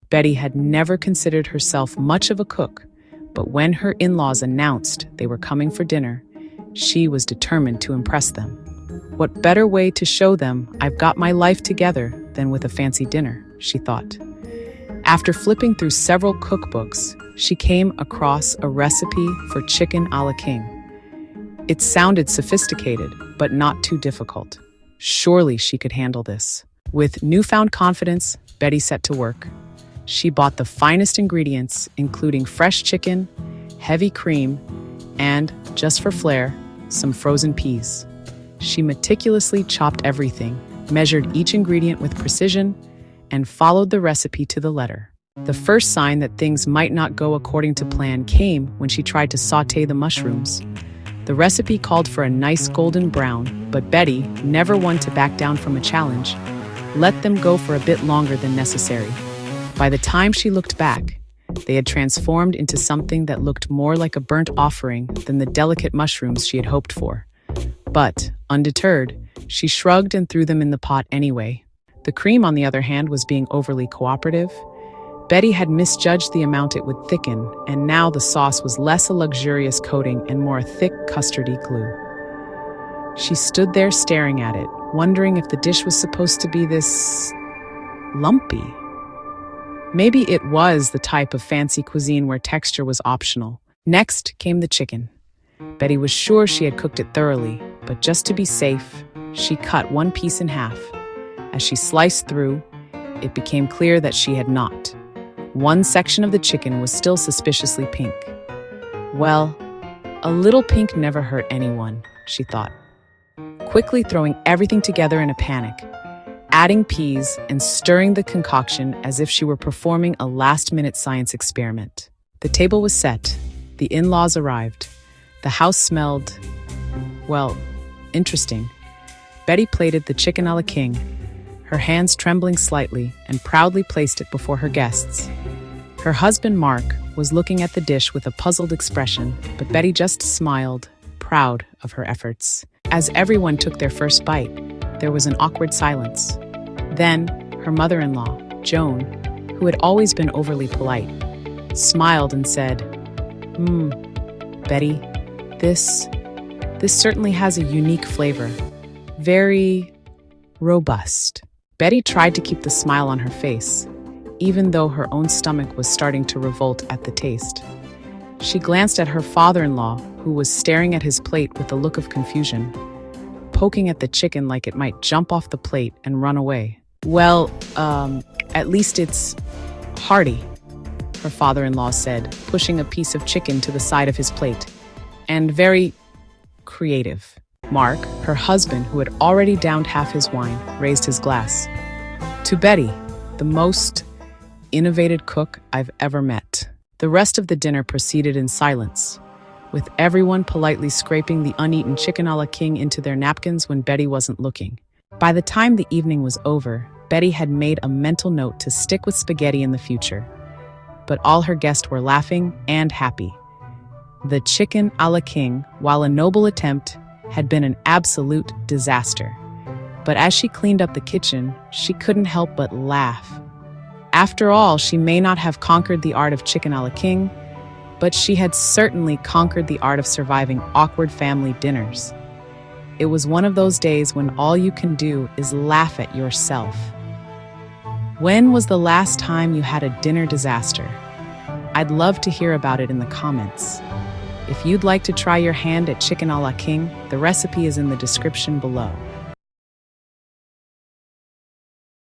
Betty had never considered herself much of a cook, but when her in-laws announced they were coming for dinner, she was determined to impress them. What better way to show them I've got my life together than with a fancy dinner, she thought. After flipping through several cookbooks, she came across a recipe for chicken a la king. It sounded sophisticated, but not too difficult. Surely she could handle this. With newfound confidence, Betty set to work. She bought the finest ingredients, including fresh chicken, heavy cream, and, just for flair, some frozen peas. She meticulously chopped everything, measured each ingredient with precision, and followed the recipe to the letter. The first sign that things might not go according to plan came when she tried to sauté the mushrooms. The recipe called for a nice golden brown, but Betty, never one to back down from a challenge, let them go for a bit longer than necessary. By the time she looked back, they had transformed into something that looked more like a burnt offering than the delicate mushrooms she had hoped for. But, undeterred, she shrugged and threw them in the pot anyway. The cream, on the other hand, was being overly cooperative. Betty had misjudged the amount it would thicken, and now the sauce was less a luxurious coating and more a thick, custardy glue. She stood there staring at it, wondering if the dish was supposed to be this lumpy. Maybe it was the type of fancy cuisine where texture was optional. Next came the chicken. Betty was sure she had cooked it thoroughly, but just to be safe, she cut one piece in half. As she sliced through, it became clear that she had not. One section of the chicken was still suspiciously pink. Well, a little pink never hurt anyone, she thought. Quickly throwing everything together in a panic, adding peas and stirring the concoction as if she were performing a last-minute science experiment. The table was set. The in-laws arrived. The house smelled, well, interesting. Betty plated the chicken a la king, her hands trembling slightly, and proudly placed it before her guests. Her husband, Mark, was looking at the dish with a puzzled expression, but Betty just smiled, proud of her efforts. As everyone took their first bite, there was an awkward silence. Then, her mother-in-law, Joan, who had always been overly polite, smiled and said, Betty, this certainly has a unique flavor. Very robust. Betty tried to keep the smile on her face, even though her own stomach was starting to revolt at the taste. She glanced at her father-in-law, who was staring at his plate with a look of confusion, poking at the chicken like it might jump off the plate and run away. Well, at least it's hearty, her father-in-law said, pushing a piece of chicken to the side of his plate. And very creative. Mark, her husband, who had already downed half his wine, raised his glass. To Betty, the most innovative cook I've ever met. The rest of the dinner proceeded in silence, with everyone politely scraping the uneaten chicken a la king into their napkins when Betty wasn't looking. By the time the evening was over, Betty had made a mental note to stick with spaghetti in the future. But all her guests were laughing and happy. The chicken a la king, while a noble attempt, had been an absolute disaster. But as she cleaned up the kitchen, she couldn't help but laugh. After all, she may not have conquered the art of chicken a la king, but she had certainly conquered the art of surviving awkward family dinners. It was one of those days when all you can do is laugh at yourself. When was the last time you had a dinner disaster? I'd love to hear about it in the comments. If you'd like to try your hand at chicken a la king, the recipe is in the description below.